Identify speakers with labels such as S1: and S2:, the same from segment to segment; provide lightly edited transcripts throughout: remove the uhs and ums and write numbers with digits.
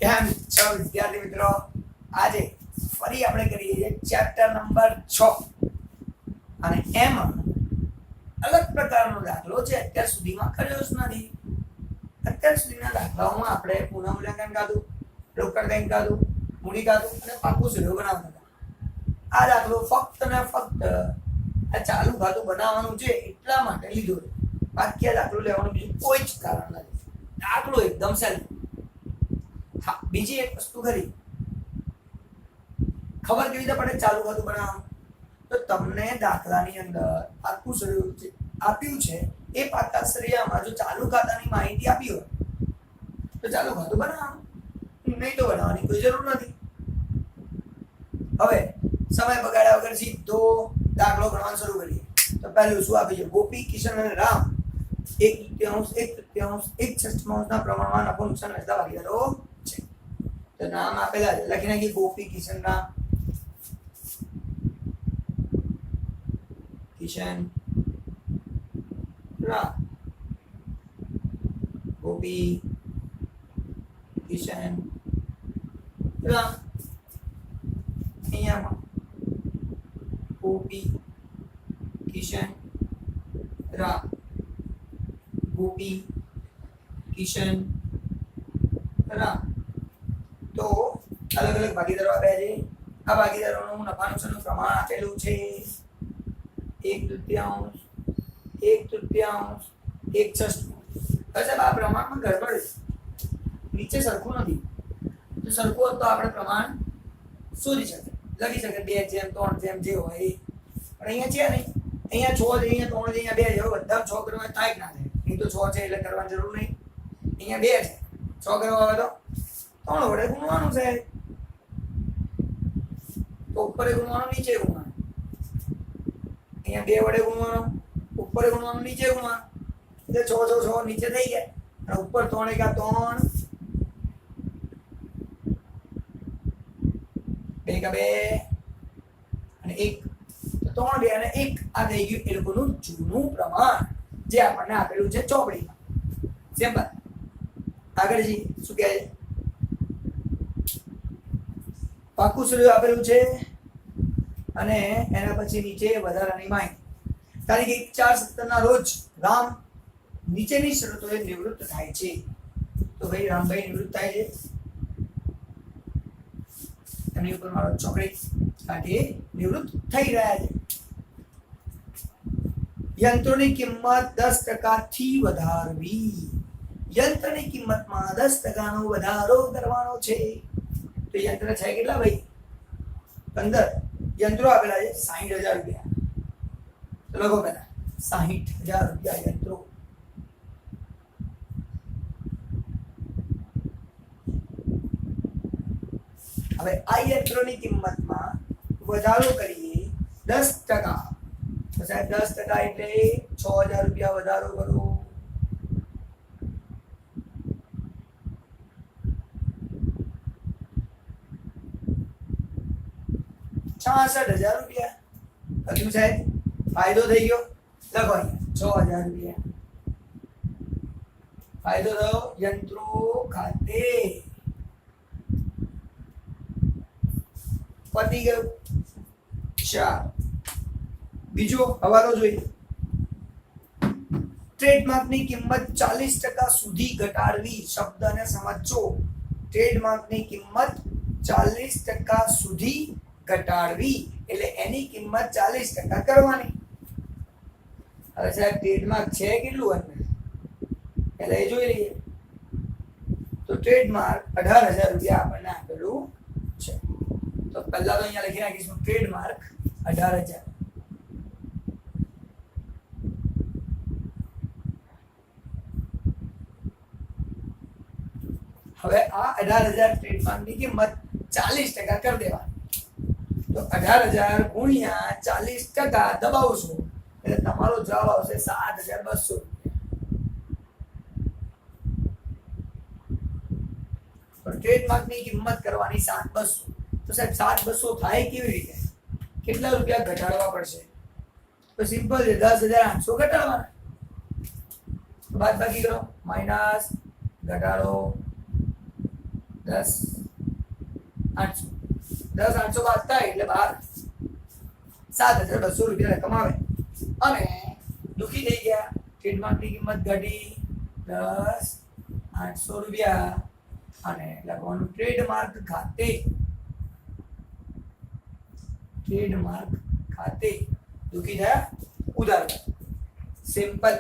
S1: કેમ છો વિદ્યાર્થી મિત્રો? આજે ફરી આપણે કરીએ છીએ ચેપ્ટર નંબર 6 અને એમાં અલગ પ્રકારનો દાખલો છે. અત્યાર સુધીમાં કર્યો જ નથી. અત્યાર સુધીના દાખલાઓમાં આપણે પુનઃમૂલ્યાંકન કાઢું, રોકડ કાઢું, મૂડી કાઢું અને પાકું સૂર્ય બનાવતા હતા. આ દાખલો ફક્ત ને ફક્ત આ ચાલુ ખાતું બનાવવાનું છે એટલા માટે લીધો છે. બાકી આ દાખલો લેવાનું બીજું કોઈ જ કારણ નથી. દાખલો એકદમ સહેલો. હા, બીજી એક વસ્તુ ખરી, ખબર કેવી રીતે પડે ચાલુ ખાતું બનાવવાનું? તો તમને દાખલાની અંદર પાકું સૂર્ય આપ્યું છે, એ પાકા સૂર્યમાં જો ચાલુ ખાતાની માહિતી આપી હોય તો ચાલુ ખાતું બનાવવાનું, નહીં તો બનાવવાની કોઈ જરૂર નથી. હવે સમય બગાડ્યા વગર સીધો દાખલો ગણવાનું શરૂ કરીએ. તો પહેલું શું આપ્યું છે? ગોપી, કિશન અને રામ એક તૃતીયાંશ, એક તૃતીયાંશ, એક છઠ્ઠાંશના પ્રમાણમાં નફો નુકસાન વહેંચતા ભાગીદારો છે. તો નામ આપેલા છે, લખી નાખીએ ગોપી, કિશન, રામ. કિશન, રામ, ગોપી, કિશન, રામ. અહીંયા ગોપી, કિશન, રામ, ગોપી, કિશન, રામ. તો અલગ અલગ ભાગીદારો આપ્યા છે. આ ભાગીદારોનું નફા નુકસાનનું પ્રમાણ આપેલું છે. એક તૃતીયાંશ, એક તૃતીયાંશ, એક છઠ્ઠાંશ. સાહેબ આ પ્રમાણમાં ગડબડ છે, નીચે સરખું નથી. જો સરખું હોત તો આપણે પ્રમાણ શોધી શકે, લખી શકે 2:3 જે હોય એ. પણ અહીંયા છે નહીં, અહીંયા 6 છે, અહીંયા 3 છે, અહીંયા 2 છે. બધા 6 કરવા થાય જ ના થાય. અહીં તો 6 છે એટલે કરવાની જરૂર નહીં. અહીંયા 2 છે, 6 કરવા આવે તો 3 વડે ગુણવાનું છે. તો ઉપર ગુણવાનું, નીચે ગુણવાનું. અહીંયા 2 વડે ગુણવાનું, ઉપર ગુણવાનું, નીચે ગુણવાનું. એટલે 6 6 6 નીચે થઈ ગયા અને ઉપર 3 1 3 2 2 અને 1. તો 3 2 અને 1 આ થઈ ગયું એ લોકોનું જૂનું પ્રમાણ જે આપણને આપેલું છે ચોપડીમાં. સિમ્પલ. આગળ જી શું કહે છે? પાકું સૂર્ય આપેલું છે અને એના પછી નીચે વધારાની માહિતી. તારીખ 1/4/17 ના રોજ રામ નીચેની શરતોએ નિવૃત્ત થાય છે. તો ભાઈ રામભાઈ નિવૃત્ત થાય છે. એમની ઉપર મારો ચોકડી કાઢી નિવૃત્ત થઈ રહ્યા છે. યંત્રોની કિંમત 10% થી વધારવી. યંત્રની કિંમતમાં 10% નો વધારો કરવાનો છે. તો યંત્ર છે કેટલા ભાઈ? 15. યંત્રો આપેલા છે 60,000 રૂપિયા. તો લખો પેલા 60,000 રૂપિયા યંત્રો. હવે આ યંત્રોની કિંમતમાં વધારો કરીએ 10%. તો સાહેબ 10% એટલે 6,000 રૂપિયા વધારો કરો. ₹66,000. કયું સાહેબ? ફાયદો થઈ ગયો. લખો અહીંયા 6,000 રૂપિયા ફાયદો થયો યંત્રો ખાતે. પતી ગયું. બીજો હવાલો જોઈએ. ટ્રેડમાર્કની કિંમત 40% સુધી ઘટાડવી. શબ્દને સમજો. ટ્રેડમાર્કની કિંમત 40% સુધી ઘટાડવી એટલે એની કિંમત 40% કરવાની. હવે સાહેબ ટ્રેડમાર્ક છે કેટલું અંદર એટલે એ જોઈ લઈએ. તો ટ્રેડમાર્ક 18,000 રૂપિયા આપણને આપેલું છે. તો પહેલા તો અહીંયા લખી નાખીશું ટ્રેડમાર્ક 18,000. હવે આ 18,000 ટ્રેડમાર્કની કિંમત 40% કરી દેવાની. તો 18,000 ગુણ્યા 40% દબાવશો એટલે તમારો જવાબ આવશે 7,200 રૂપિયા. ટ્રેડમાર્કની કિંમત કરવાની 7,200. તો સાહેબ 7,200 થાય કેવી રીતે? કેટલા રૂપિયા ઘટાડવા પડશે? તો સિમ્પલ છે, 10,800 ઘટાડવાના. બાદ બાકી કરો, માઇનસ ઘટાડો 10 800 10 800 બાદ થાય એટલે 7,200 રૂપિયા રકમ આવે અને દુખી થઈ ગયા ટ્રેડમાર્કની કિંમત ઘટી 10,800 રૂપિયા અને લખવાનું ટ્રેડમાર્ક ખાતે દુખી થયા ઉધાર સિમ્પલ.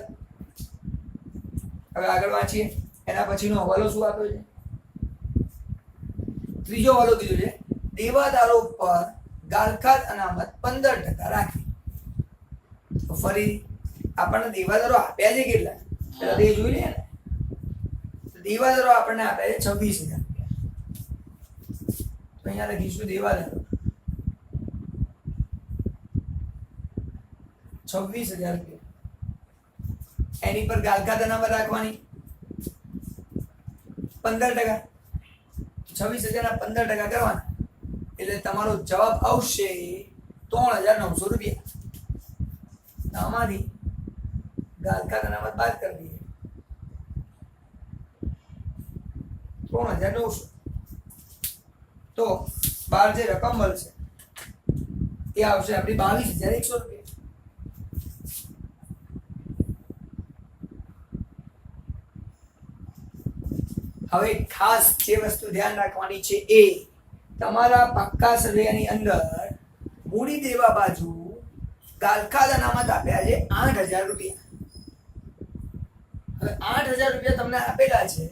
S1: હવે આગળ વાંચીએ. એના પછીનો હવાલો શું આપ્યો છે? ત્રીજો હવાલો કીધો છે દેવાદારો પર ગાલખાદ અનામત 15% રાખી. તો ફરી આપણને દેવાદારો આપ્યા છે કેટલા પેલા તે જોઈ લે ને. દેવાદારો આપણને આપ્યા છે 26,000 રૂપિયા. તો અહીંયા લખીશું દેવાદારો 26,000 રૂપિયા. એની પર ગાલખાદ અનામત રાખવાની 15%. 26,000 ના 15% કરવાના એટલે તમારો જવાબ આવશે 3,900 રૂપિયા. આમાંથી ગાલખાદ અનામત બાદ કરી દઈએ 3,900. તો બહાર જે રકમ મળશે એ આવશે આપણી 22,100 રૂપિયા. હવે ખાસ જે વસ્તુ ધ્યાન રાખવાની છે એ તમારા પાક્કા સર્વેની અંદર મૂડી દેવા બાજુ ગાલખાદ અનામત આપ્યા છે 8,000 રૂપિયા. હવે 8,000 રૂપિયા તમને આપેલા છે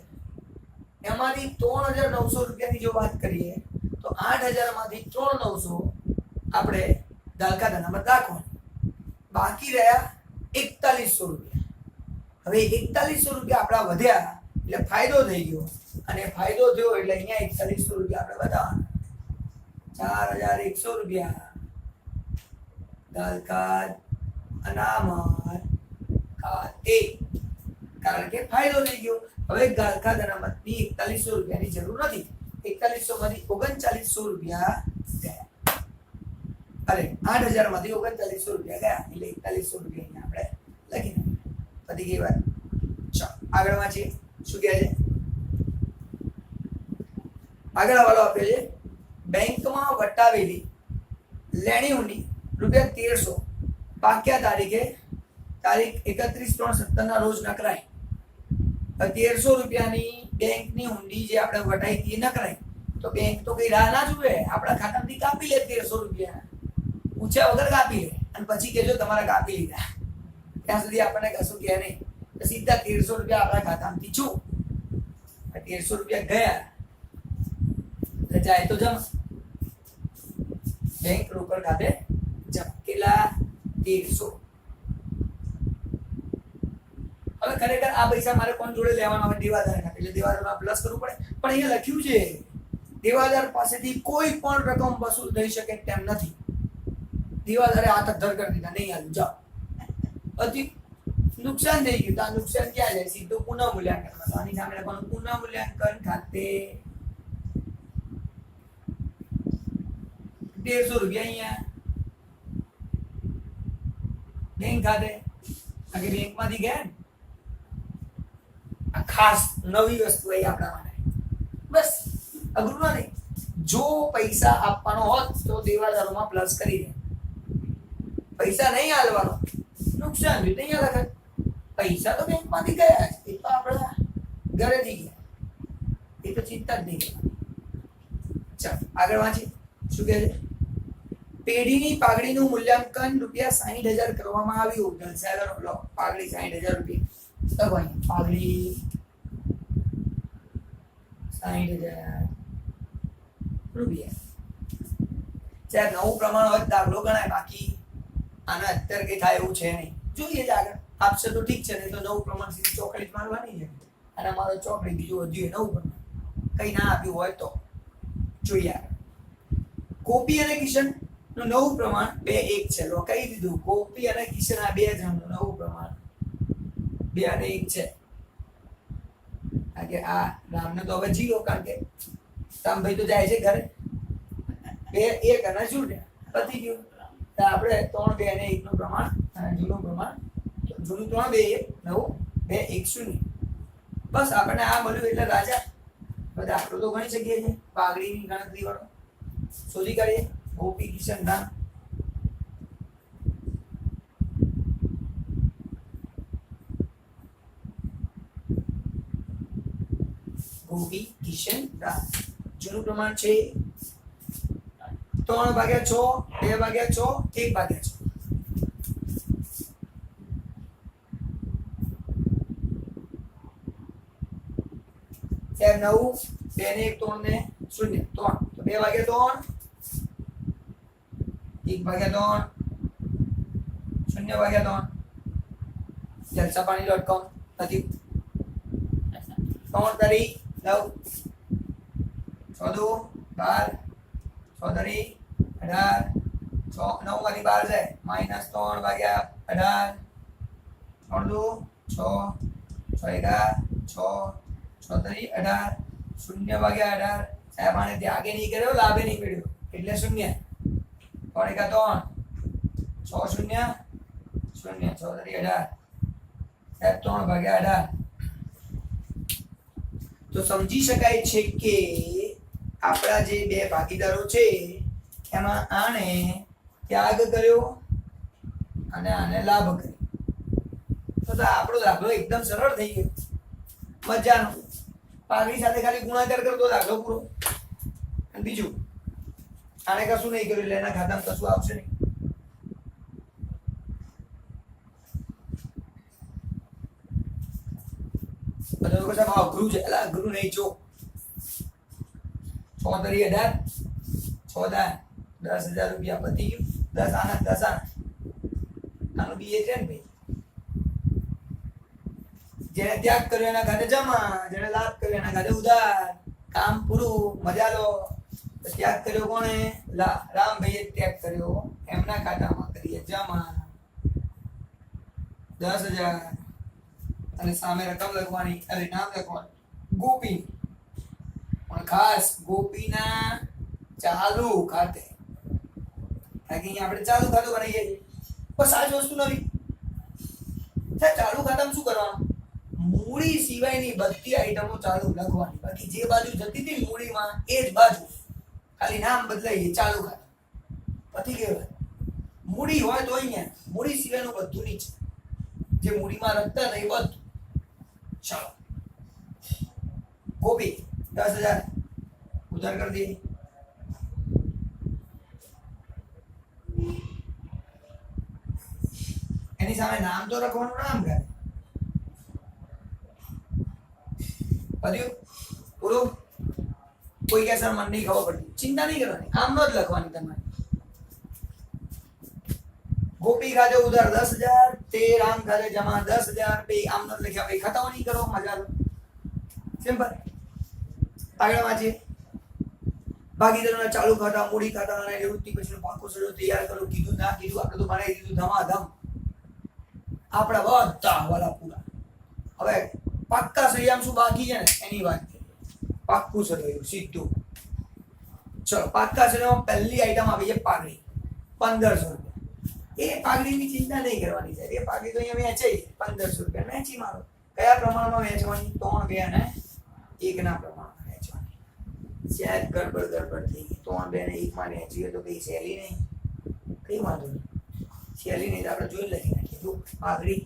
S1: એમાંથી 3,900 રૂપિયાની જો વાત કરીએ તો 8,000 માંથી 3,900 આપણે ગાલખાદ અનામત રાખવાની. બાકી રહ્યા 4,100 રૂપિયા. હવે 4,100 રૂપિયા આપણા વધ્યા એટલે ફાયદો થઈ ગયો અને ફાયદો થયો એટલે અહીંયા 4,100 રૂપિયા આપણે બતાવવાના. 4,100 રૂપિયા ગાલખાદ અનામત ખાતે કારણ કે ફાયદો થઈ ગયો. હવે ગાલખાદ અનામતની 4,100 રૂપિયાની જરૂર નથી. 4,100 માંથી 3900 રૂપિયા ગયા. અરે 8,000 માંથી 3900 રૂપિયા ગયા એટલે 4,100 રૂપિયા અહીંયા આપણે લખી નાખ્યા. પતી ગઈ વાત. ચાલો આગળ વાંચીએ શું કહે છે. આગળ હવાલો આપ્યો છે બેંકમાં વટાવેલી લેણી ઊંડી ₹1,300 પાક્યા તારીખ 31/3/17 ના રોજ નકરાઈ. 1,300 રૂપિયાની બેંકની ઊંડી જે આપણે વટાઈ હતી એ નકરાઈ તો બેંક તો કઈ રાહ ના જુએ આપણા ખાતામાંથી કાપી લે 1,300 રૂપિયા પૂછ્યા વગર કાપી લે અને પછી કહેજો તમારા કાપી લીધા. ત્યાં સુધી આપણને કશું કહે નહીં. સીધા 1,300 રૂપિયા આપણા ખાતામાંથી છું. 1,300 રૂપિયા ગયા જાય તો જમા બેંક રોકડ ખાતે જમા. કેટલા? 1,300. હવે ખરેખર આ પૈસા મારે કોણ જોડે લેવાના હોય? દેવાદાર ખાતે. એટલે દેવાદારમાં પ્લસ કરવું પડે. પણ અહીંયા લખ્યું છે દેવાદાર પાસેથી કોઈ પણ રકમ વસૂલ થઈ શકે તેમ નથી. દેવાદારે હાથ ધર કરી દીધા નહીં આલું જાઓ. પછી નુકસાન થઈ ગયું. તો આ નુકસાન ક્યાં જાય? સીધું પુનઃ મૂલ્યાંકનમાં. તો આની સામે લખવાનું પુનઃ મૂલ્યાંકન ખાતે 1,300 રૂપિયા અહીંયા બેંક ખાતે. આગે બેંકમાંથી ગયા ને આ ખાસ નવી વસ્તુ અહીં આપણા માટે. બસ અઘરું નથી. જો પૈસા આપવાનો હોત તો દેવાદારોમાં પ્લસ કરી દે. પૈસા નહીં આલવાનો નુકસાન થયું અહીંયા લખે. પૈસા તો બેંકમાંથી ગયા એ તો આપણા ઘરેથી ગયા એ તો ચિંતા જ નહીં કરવાની. ચાલો આગળ વાંચીએ શું કહે છે. પેઢીની પાઘડીનું મૂલ્યાંકન ₹60,000 કરવામાં આવ્યું. જલસાગર લો પાઘડી 60,000 રૂપિયા. પાઘડી 60,000 રૂપિયા. સાહેબ નવું પ્રમાણ હોય દાખલો ગણાય. બાકી આના અત્યારે કઈ થાય એવું છે નહીં. જોઈએ જ આગળ આપશે તો ઠીક છે નહીં તો નવું પ્રમાણ સીધી ચોકડી મારવાની છે. અને મારો ચોકડી બીજું વધ્યું નવું પ્રમાણ કઈ ના આપ્યું હોય તો જોઈએ આગળ. ગોપી અને કિશન નું નવું પ્રમાણ 2:1 છે. લો કહી દીધું ગોપી અને કિશન આ બે જણનું નવું પ્રમાણ 2:1 છે. કારણ કે આ રામને તો હવે જીવો કારણ કે રામભાઈ તો જાય છે ઘરે. 2:1 અને શું છે પતી ગયું. તો આપણે 3:2 નું પ્રમાણ જૂનું પ્રમાણ જૂનું 3:2 1 નવું 2:1 0. બસ આપણને આ મળ્યું એટલે રાજા દાખલો તો ગણી શકીએ છીએ પાઘડીની ગણતરી વાળો શોધી કાઢીએ ગોપી કિશન રામ ગોપી કિશન રામ જૂનું પ્રમાણ છે 3/6 2/6 1/6 9 2 ને 1 3 ને 0 3 તો 2/3 1/3 0/3 જલસા પાણી ડોટ નથી 3 તારી 9 6 2 12 6 તારી 18 6 9 માંથી 12 જાય -3/18 3 2 6 6 6 તારી 18 0/18 સાહેબ આને ત્યાગે નહીં કર્યો લાભે નહીં કર્યો એટલે 0 3 3 6 0 0 6 તારી 18 સાહેબ 3/18 તો સમજી શકાય છે કે આપણા જે બે ભાગીદારો છે એમાં આને ત્યાગ કર્યો અને આને લાભ કર્યો તો આપણો દાખલો એકદમ સરળ થઈ ગયો મજાનો પાઘડી સાથે ખાલી ગુણાકાર કરતો દાખલો પૂરો અને બીજું આને કશું નહીં કર્યું એટલે એના ખાતામાં કશું આવશે નહીં બધા લોકો સાહેબ અઘરું છે એટલે અઘરું નહીં જો 6 તારી 18 6 દા 10,000 રૂપિયા પતી ગયું 10 આના 10 આનું બીએ છે ને ભાઈ જેને ત્યાગ કર્યો એના ખાતે જમા જેને લાભ કર્યો એના ખાતે ઉધાર કામ પૂરું મજા લો ત્યાગ કર્યો કોણે રામભાઈએ ત્યાગ કર્યો એમના ખાતામાં કરીએ જમા 10,000 અને સામે રકમ લખવાની અરે નામ લખવાનું ગોપી પણ ખાસ ગોપીના ચાલુ ખાતે અહીં આપણે ચાલુ ખાતું બનાવીએ છીએ બસ આ જ વસ્તુ નવી ચાલુ ખાતામાં શું કરવાનું મૂડી સિવાયની બધી આઈટમો ચાલુ લખવાની બાકી જે બાજુ જતી હતી મૂડીમાં એ જ બાજુ ખાલી નામ બદલાઈએ ચાલુ ખાતું પતી ગયું મૂડી હોય તો અહીંયા મૂડી સિવાયનું બધું નીચે જે મૂડીમાં રખતા નહીં બધું ચાલો ગોપી 10,000 ઉધાર કરી દઈએ એની સામે નામ તો લખવાનું નામ કરે બધું પૂરું કોઈ કે સર મને નહીં ખબર પડતી ચિંતા નહીં કરવાની આમ જ લખવાની તમારે ગોપી ખાતે ઉધાર 10,000 તે રામ ખાતે જમા 10,000 બે આમ ન લખ્યા ભાઈ ખાતાઓ નહીં કરો મજા લો સિમ્પલ આગળ વાંચીએ ભાગીદારોના ચાલુ ખાતા મૂડી ખાતા અને નિવૃત્તિ પછીનો પાકો સજો તૈયાર કરો કીધું ના કીધું આપણે તો બનાવી દીધું ધમાધમ આપણા બધા વાલા પૂરા હવે પાક્કા સહયામ શું બાકી છે ને એની વાત કરીએ પાક્કું સહયું સીધું ચલો પાક્કા સહયામાં પહેલી આઈટમ આવી છે પાઘડી 1,500 રૂપિયા એ પાઘડીની ચિંતા નહીં કરવાની છે એ પાઘડી તો અહીંયા વેચે 1,500 રૂપિયા વેચી મારો કયા પ્રમાણમાં વેચવાની 3 2 અને 1 ના પ્રમાણમાં વેચવાની શાયદ ગડબડ થઈ ગઈ 3 2 ને 1 માં વેચીએ તો કઈ સહેલી નહીં કઈ વાંધો નહીં સહેલી નહીં તો આપણે જોઈ લખી નાખીએ જો પાઘડી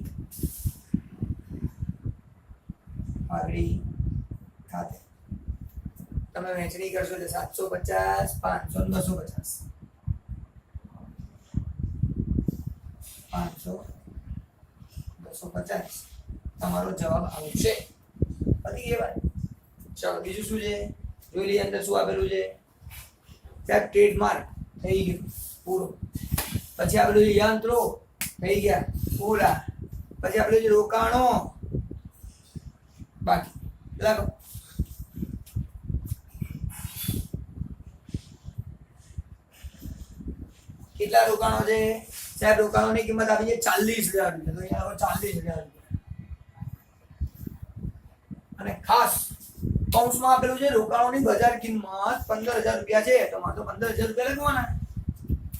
S1: ખાતે તમે વેચણી કરશો એટલે 750 500 250 500 250 તમારો જવાબ આવશે પતી ગઈ વાત ચાલો બીજું શું છે જોઈ લઈએ અંદર શું આપેલું છે સાહેબ ટ્રેડમાર્ક થઈ ગયું પૂરો પછી આપેલું છે યંત્રો થઈ ગયા પૂરા પછી આપેલું છે રોકાણો બાકી લખો કેટલા રોકાણો છે સાહેબ રોકાણોની કિંમત આવી છે 40,000 રૂપિયા તો અહીંયા 40,000 રૂપિયા અને ખાસ કૌંસમાં આપેલું છે રોકાણોની બજાર કિંમત 15,000 રૂપિયા છે તો મારે તો 15,000 રૂપિયા લખવાના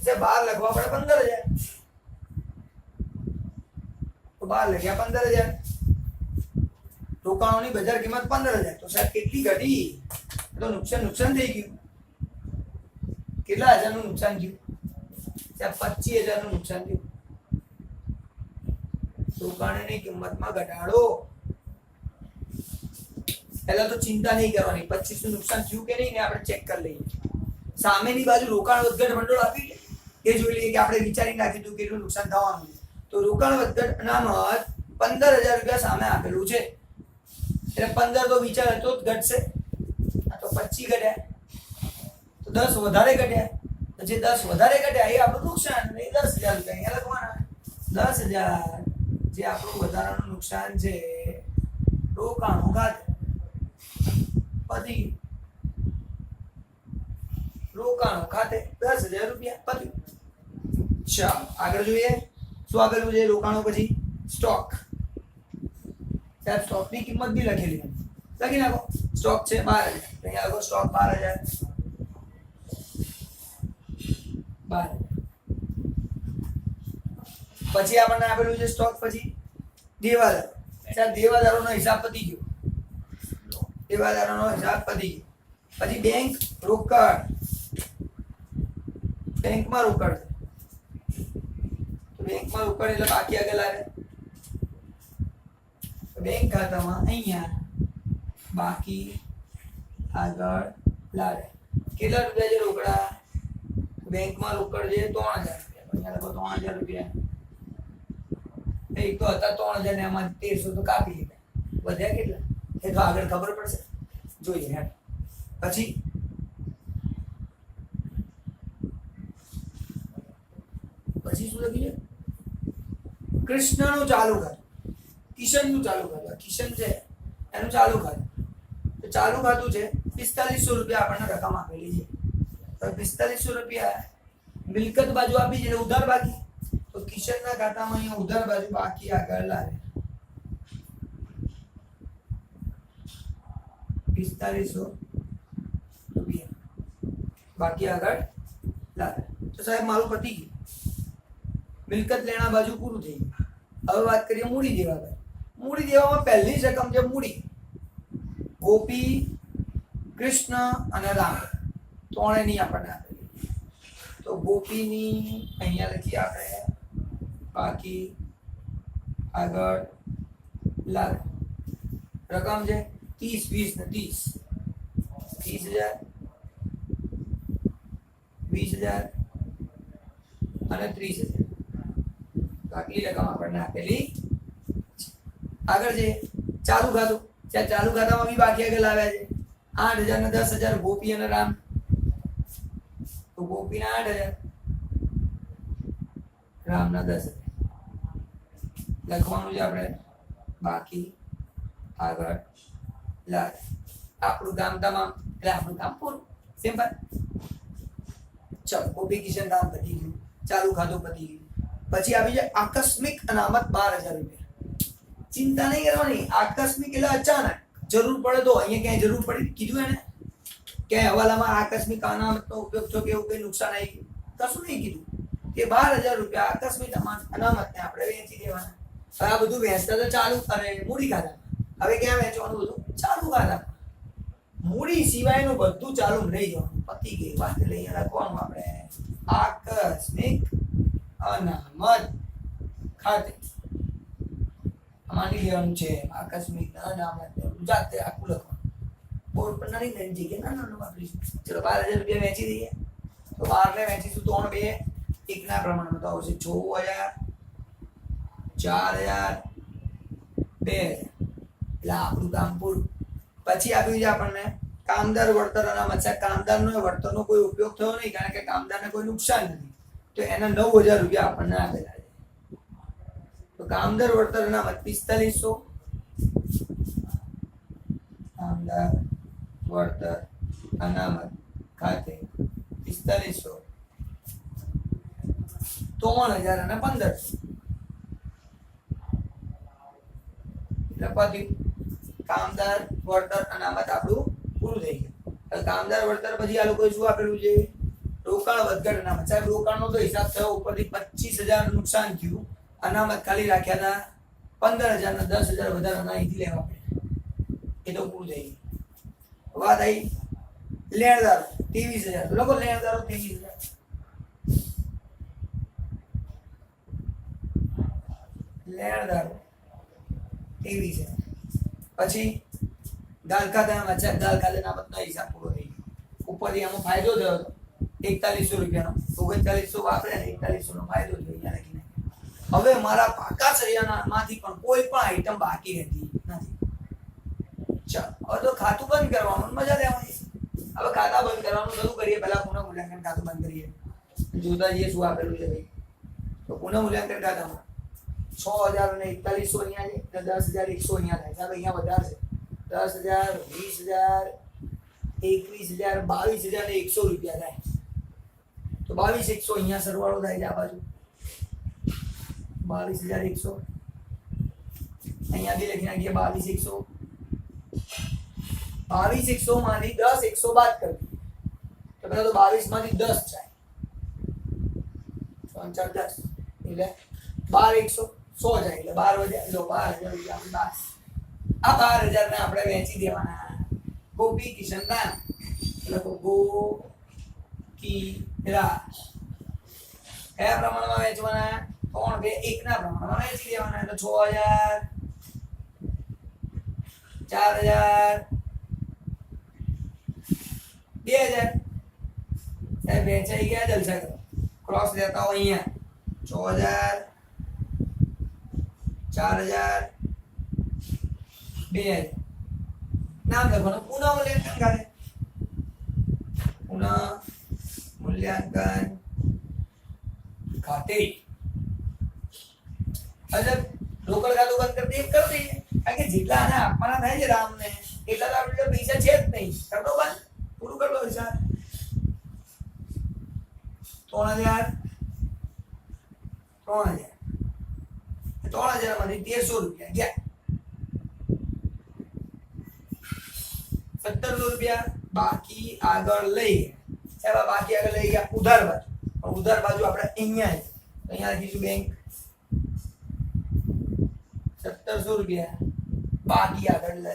S1: છે બહાર લખવા પડે 15,000 તો બહાર લખ્યા 15,000 રોકાણોની બજાર કિંમત 15,000, તો સાહેબ કેટલી ઘટી? તો નુકસાન થઈ ગયું. કેટલા હજારનું નુકસાન થયું? સાહેબ 25,000નું નુકસાન થયું. રોકાણની કિંમતમાં ઘટાડો. પહેલા તો ચિંતા નહીં કરવાની, 25 નું નુકસાન થયું કે નહીં ને આપણે ચેક કરી લઈએ. સામેની બાજુ રોકાણ વધઘટ ભંડોળ આપી એ જોઈ લઈએ કે આપણે વિચારી નાખ્યું હતું કેટલું નુકસાન થવાનું છે. તો રોકાણ વધઘટ અનામત 15,000 રૂપિયા સામે આપેલું છે, એટલે 15 તો વિચાર હતો જ ઘટશે, આ તો 25 ઘટ્યા, તો 10 વધારે ઘટ્યા, તો જે 10 વધારે ઘટ્યા એ આપણું નુકસાન, એ 10,000 રૂપિયા અહીંયા લખવાના. 10,000 જે આપણું વધારાનું નુકસાન છે રોકાણો ખાતે પતી. રોકાણો ખાતે 10,000 રૂપિયા પતી. ચાલો આગળ જોઈએ શું આપેલું છે. રોકાણો પછી સ્ટોક. સાહેબ સ્ટોકની કિંમત બી લખેલી લખી નાખો. સ્ટોક છે 12,000, અહીંયા લખો સ્ટોક 12,000. 12,000 પછી આપણને આપેલું છે સ્ટોક પછી દેવાદારો. સાહેબ દેવાદારોનો હિસાબ પતી ગયો. દેવાદારોનો હિસાબ પતી ગયો. પછી બેંક રોકડ. બેંકમાં રોકડ, તો બેંકમાં રોકડ એટલે બાકી આગળ આવે. બેંક ખાતામાં અહીંયા બાકી આગળ લાવે. કેટલા રૂપિયા છે રોકડા? બેંકમાં રોકડ છે 3,000 રૂપિયા, અહીંયા લખો 3,000 રૂપિયા. એક તો હતા 3,000 ને આમાં 1,300 તો કાપી લીધા, વધ્યા કેટલા એ તો આગળ ખબર પડશે, જોઈએ હેડ. પછી શું લખ્યું છે? કૃષ્ણનું ચાલુ ખાતું, કિશનનું ચાલુ ખાતું. કિશન છે એનું ચાલુ ખાતું, તો ચાલુ ખાતું છે 4500 રૂપિયા આપણને રકમ આપેલી છે. તો 4500 રૂપિયા મિલકત બાજુ આપી છે ઉધાર બાકી, તો કિશનના ખાતામાં અહીંયા ઉધાર બાજુ બાકી આગળ લાવે 4500 રૂપિયા બાકી આગળ લાવે. તો સાહેબ મારું પતી ગયું. મિલકત લેણા બાજુ પૂરું થઈ ગયું. હવે વાત કરીએ મૂડી દેવા. મૂડી દેવામાં પહેલી જ રકમ છે મૂડી. ગોપી, કૃષ્ણ અને રામ ત્રણેયની આપણને આપેલી. તો ગોપીની અહીંયા લખીએ આપણે બાકી આગળ લાગે. રકમ છે 30, 20 ને 30. 30,000, 20,000 અને 30,000. આટલી રકમ આપણને આપેલી. આગળ છે ચાલુ ખાતું. ચાલુ ખાતામાં બી બાકી આગળ આવ્યા છે 8,000 ને 10,000 ગોપી અને રામ. તો ગોપીના 8,000, રામના 10,000 લખવાનું છે આપણે બાકી આગળ લાગે. આપણું કામ તમામ, એટલે આપણું કામ પૂરું, સિમ્પલ. ચલો ગોપી કિશન રામ પતી ગયું, ચાલુ ખાતું પતી ગયું. પછી આવી જાય આકસ્મિક અનામત 12,000 રૂપિયા. ચિંતા નહીં કરવાની, આકસ્મિક એટલે અચાનક જરૂર પડે તો. અહીંયા ક્યાંય જરૂર પડી કીધું એને કે હવાલામાં આકસ્મિક અનામતનો ઉપયોગ થયો કે એવું કઈ નુકસાન આવી ગયું? કશું નહીં કીધું કે 12,000 રૂપિયા આકસ્મિક અનામતને આપણે વેચી દેવાના. હવે આ બધું વેચતા તો ચાલુ કરે મૂડી ખાતામાં. હવે ક્યાં વેચવાનું? બધું ચાલુ ખાતામાં. મૂડી સિવાયનું બધું ચાલુ રહી જવાનું. પતી ગઈ વાત. લઈ લખવાનું આપણે આકસ્મિક અનામત ખાતે. માની લેવાનું છે આકસ્મિક અનામત જાતે આખું લખવાનું. બોર્ડ પર નહીં લેવાની જગ્યા નાનું વાપરીશું. ચલો 12,000 રૂપિયા વેચી દઈએ. તો 12 ને વેચીશું 3, 2, 1 ના પ્રમાણમાં તો આવશે 6,000, 4,000, 2,000. એટલે આપણું કામ પૂરું. પછી આપ્યું છે આપણને કામદાર વળતર અનામત. કામદારનો વળતરનો કોઈ ઉપયોગ થયો નહીં, કારણ કે કામદારને કોઈ નુકસાન નથી, તો એના 9,000 રૂપિયા આપણને આપેલા છે. તો કામદાર વળતર અનામત 4500. કામદાર વળતર અનામત ખાતે 4500, 3,000 અને 1,500. એટલે પછી કામદાર વળતર અનામત આપણું પૂરું થઈ ગયું. હવે કામદાર વળતર પછી આ લોકોએ શું આપેલું છે? રોકાણ વધઘટ અનામત. સાહેબ રોકાણનો તો હિસાબ થયો, ઉપરથી 25,000 નુકસાન થયું, અનામત ખાલી રાખ્યા હતા 15,000 ને 10,000 વધારાના અહીંથી લેવા પડ્યા. એ તો પૂરું થઈ ગયું. વાત આવી લેણદારો 23,000. લોકો લેણદારો 23,000. લેણદારો 23,000. પછી ગાલ ખાતાના વચ્ચે ગાલ ખાતાના બધો હિસાબ પૂરો થઈ ગયો. ઉપરથી આમાં ફાયદો થયો હતો 4100 રૂપિયાનો. 3900 વાપરે ને 4100 નો ફાયદો થયો અહીંયા લખીને. હવે મારા પાકા સરિયાના માંથી પણ કોઈ પણ આઈટમ બાકી રહેતી નથી. ચાલો હવે તો ખાતું બંધ કરવાનું, મજા લેવાની. હવે ખાતા બંધ કરવાનું શરૂ કરીએ. પહેલા પુનઃ મૂલ્યાંકન ખાતું બંધ કરીએ. જોતા જઈએ શું આપેલું છે ભાઈ. તો પુનઃ મૂલ્યાંકન ખાતામાં 6,000 અને 4100 અહીંયા છે, 10,100 અહીંયા થાય. સાહેબ અહીંયા વધારે છે. 10,000, 20,000, 21,000, 22,000 ને 100 રૂપિયા થાય. તો 22,100 અહીંયા સરવાળો થાય છે આ બાજુ. 22,100 અહીંયા બી લખી નાખીએ. 22,100 22,100 માંથી 10,100 બાદ કરી દઈએ તો પેલા તો 22 માંથી 10 જાય. 3 4 10 એટલે 12,100 100 જાય એટલે 12 વધ્યા. લો 12,000 રૂપિયા આ 12,000 ને આપણે વેચી દેવાના. ગોપી કિશન રામ એટલે ગોકીરા કયા પ્રમાણમાં વેચવાના? 3, 2, 1 ના પ્રમાણમાં વેચી દેવાના. તો 6,000, 4,000, 2,000 સાહેબ વેચાઈ ગયા. જલસા કરો. ક્રોસ લેતા હો અહીંયા 6,000, 4,000, 2,000 નામ લખવાનું. પુનઃ મૂલ્યાંકન ખાતે પુનઃ મૂલ્યાંકન ખાતે અચ્છા રોકડ ખાતું બંધ કરી દઈએ. કારણ કે જેટલા આને આપવાના થાય છે રામને એટલા તો આપણે પૈસા છે જ નહીં. કરતો બંધ પૂરું કરતો હિસાબ. 3,000, 3,000 માંથી 1,300 રૂપિયા ગયા. 1,700 રૂપિયા બાકી આગળ લઈ ગયા. બાકી આગળ લઈ ગયા ઉધાર બાજુ. પણ ઉધાર બાજુ આપણે અહીંયા છે. અહીંયા લખીશું બેંક 1,700 રૂપિયા બાકી આગળ લે.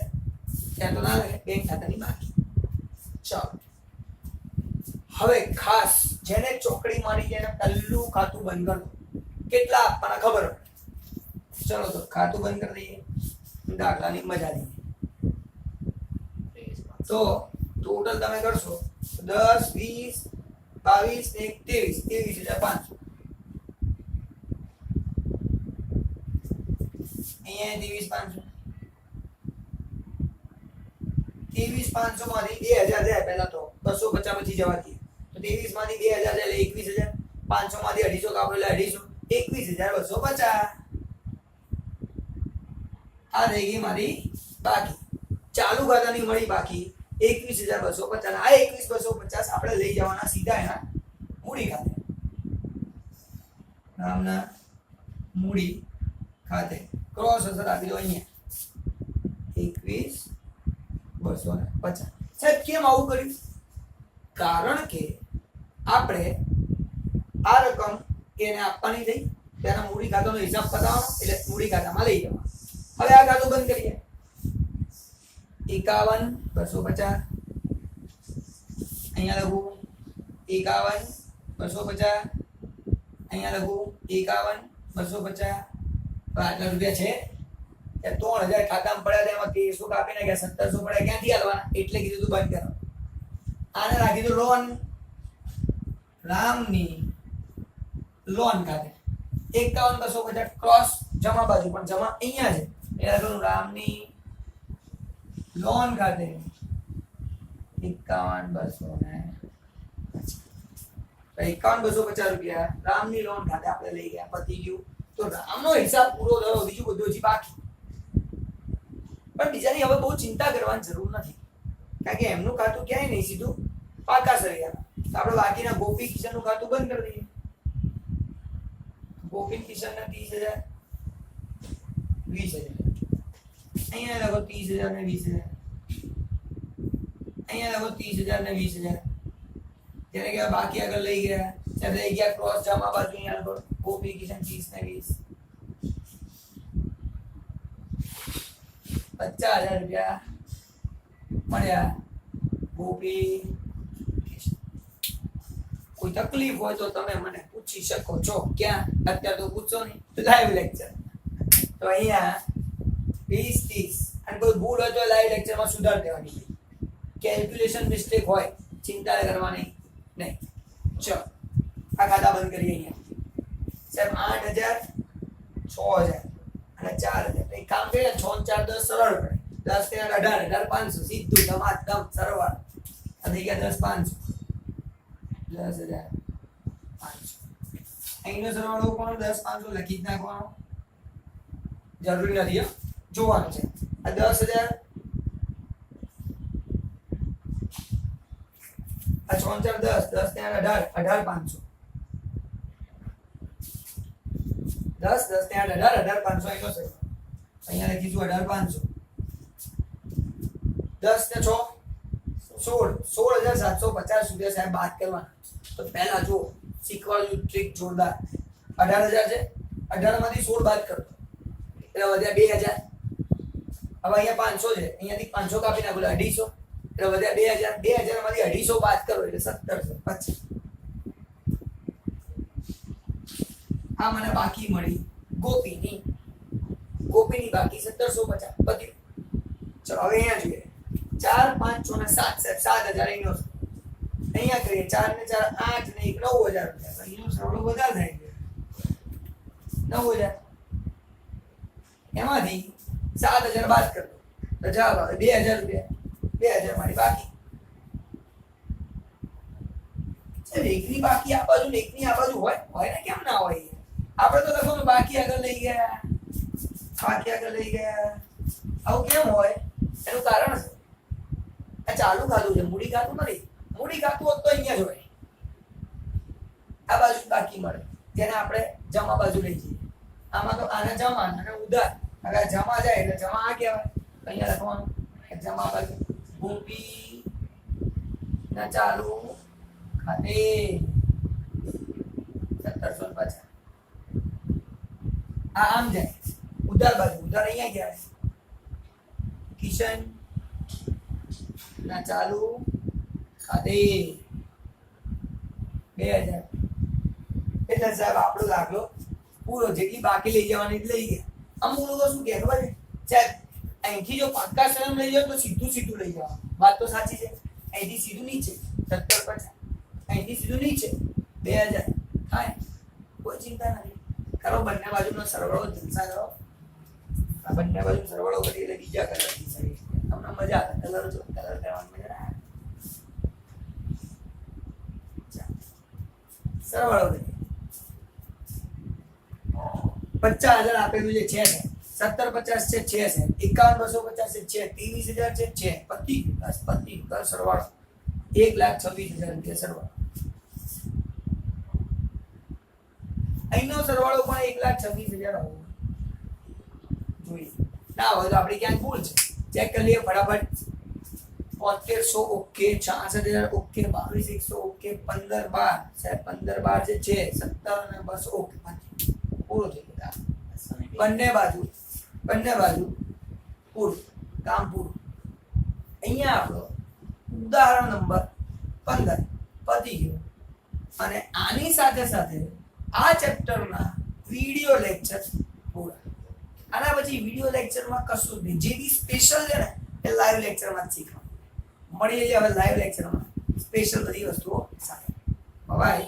S1: ત્યાં તો ના લાગે બેંક ખાતાની બાકી. ચાલો હવે ખાસ જેને ચોકડી મારી છે એને પહેલું ખાતું બંધ કરો. કેટલા આપવાના ખબર પડે. ચલો તો ખાતું બંધ કરી દઈએ. દાખલાની મજા લઈએ. તો ટોટલ તમે કરશો 10, 20, 22 ને 23 23,500. અહીંયા 23,500 માંથી 2,000 જાય. પહેલા તો 250 પછી જવા દઈએ. તો 23 માંથી 2,000 જાય એટલે 21,000. 500 માંથી 250 કાપો એટલે 250. 21,250 આ થઈ ગઈ મારી બાકી. ચાલુ ખાતાની મળી બાકી 21,250. આ 21,250 આપણે લઈ જવાના સીધા એના મૂડી ખાતે. નામના મૂડી ખાતે ક્રોસ અસર આપી દો અહીંયા 21,250. સાહેબ કેમ આવું કર્યું? કારણ કે આપણે આ રકમ એને આપવાની થઈ તેના મૂડી ખાતાનો હિસાબ પતાવવાનો એટલે મૂડી ખાતામાં લઈ જવાનો. હવે આ ખાતું બંધ કરીએ. 51,250 અહીંયા લખું 51,250 અહીંયા લખું 51,250. આટલા રૂપિયા છે. 3,000 ખાતામાં પડ્યા એમાં 1300 કાપી નાખ્યા. 1,700 પડ્યા ક્યાંથી હાલવાના? એટલે કીધું તું બંધ કરો. આને રાખી દો લોન. રામની લોન ખાતે 51,250 ક્રોસ જમા બાજુ પણ જમા અહીંયા છે. એટલે કરું રામની લોન ખાતે 51,250 રૂપિયા રામની લોન ખાતે આપણે લઈ ગયા. પતી ગયું. તો રામનો હિસાબ પૂરો થયો. બીજું બધું હજી બાકી. પણ બીજાની હવે બહુ ચિંતા કરવાની જરૂર નથી. કારણ કે એમનું ખાતું ક્યાંય નહીં, સીધું પાકા સરિયા. તો આપણે બાકીના ગોપી કિશનનું ખાતું બંધ કરી દઈએ. ગોપી કિશનના 30,000, 20,000 અહીંયા લખો. 30,000 ને 20,000 અહીંયા લખો. 30,000 ને 20,000 ત્યારે કે બાકી આગળ લઈ ગયા. ત્યારે લઈ ગયા ક્રોસ જમા બાજુ અહીંયા લખો. ગોપી કિશન 30 ને 20 50,000 રૂપિયા મળ્યા ગોપી કિશન. કોઈ તકલીફ હોય તો તમે મને પૂછી શકો છો. ક્યાં? અત્યારે તો પૂછો નહીં, લાઈવ લેક્ચર. તો અહીંયા 20 30 અને કોઈ ભૂલ હોય તો લાઈવ લેક્ચરમાં સુધાર દેવાની. કેલ્ક્યુલેશન મિસ્ટેક હોય ચિંતા કરવાની નહીં. ચલો આ ખાતા બંધ કરીએ. અહીંયા સાહેબ 8000 6000 અને 4000. એક કામ કરીએ 6 ને 4 10 સરળ પડે. 10 ને 18 18500 સીધું ધમાધમ સરવાળો અને ગયા 10 500 10500. અહીંનો સરવાળો કોણ 10 500 લખી જ નાખવાનો, જરૂરી નથી હો, જોવાનું છે. આ 10000 આ 6 4 10 10 ને 18 18500 10 10 ને 18 18500 અહીંનો સરવાળો. અહીંયા લખીશું 18500 10 ને 6 16750 સુધી સાહેબ બાદ કરવાના. તો પહેલા જો શીખવાડું ટ્રીક જોરદાર. 18000 છે, 18 માંથી 16 બાદ કરો એટલે વધ્યા 2000. હવે અહીંયા 500 છે, અહીંયાથી 500 કાપી નાખો એટલે 250 એટલે વધ્યા 2000. 2000 માંથી 250 બાદ કરો એટલે 1700. પછી આ મને બાકી મળી ગોપીની બાકી 1750 બધી. ચલો હવે અહીંયા જોઈએ 4 5 6 ને 7 સાહેબ 7000 અહીંનો. અહીંયા કરીએ 4 ને 4 8 ને 1 9000 રૂપિયા. અહીંનો સરવાળો વધારે થાય છે 9000. એમાંથી 7000 બાદ કરો તો જવાબ આવે 2000 રૂપિયા. 2000 મારી બાકી. એકની બાકી આ બાજુ ને એકની આ બાજુ હોય ને, કેમ ના હોય? આપણે તો લખવાનું બાકી આગળ લઈ ગયા, બાકી આગળ લઈ ગયા. આવું કેમ હોય? એનું કારણ છે આ ચાલુ ખાતું છે, મૂડી ખાતું નથી. મૂડી ખાતું હોત તો અહીંયા જ હોય. આ બાજુ બાકી મળે જેને આપણે જમા બાજુ લઈ જઈએ. આમાં તો આને જમા અને ઉધાર. અગર જમા જાય એટલે જમા આ કહેવાય. અહીંયા લખવાનું જમા બાજુ ગોપી ના ચાલુ ખાતે 1750. આ આમ જાય ઉધાર બાજુ. ઉધાર અહીંયા કહેવાય કિશન ના ચાલુ ખાતે 2000. એટલે સાહેબ આપણો દાખલો પૂરો. જેટલી બાકી લઈ જવાની લઈ ગયા. અમુક લોકો શું કહે ખબર છે સાહેબ, અહીંથી જો પાક્કા સરમ લઈ જાવ તો સીધું લઈ જવાનું. વાત તો સાચી છે. અહીંથી સીધું નીચે 1750, અહીંથી સીધું નીચે 2000 થાય. કોઈ ચિંતા નથી. કરો બંને બાજુનો સરવાળો જલસા કરો. આ બંને બાજુ સરવાળો કરી એટલે બીજા કલર થી સારી તમને મજા આવે. કલર જો કલર કરવાની મજા આવે. સરવાળો કરી 50000 આપેલું છે 1750 છે 6 છે 51250 છે 23000 છે 6 પતિ સરવાળો 1,26,000 રૂપિયા સરવાળો. અહીંનો સરવાળો પણ 1,26,000 હોવો જોઈએ. ના હોય તો આપણે ક્યાંક ભૂલ છે. ચેક કરી લઈએ ફટાફટ. 7300 ઓકે, 66,000 ઓકે, 22,100 ઓકે, 15 12 સાહેબ 15 12 છે 17 અને 200 ઓકે. પૂરો થઈ ગયો. બંને બાજુ પૂરું કામ પૂરું. અહીંયા આપણો ઉદાહરણ નંબર 15 પતી ગયો. અને આની સાથે આ ચેપ્ટરના વિડિયો લેક્ચર પૂરા. આના પછી વિડિયો લેક્ચરમાં કશું નહીં. જે બી સ્પેશિયલ છે ને એ લાઈવ લેક્ચરમાં જ શીખવાનું. મળીએ હવે લાઈવ લેક્ચરમાં સ્પેશિયલ બધી વસ્તુઓ સાથે. બાય.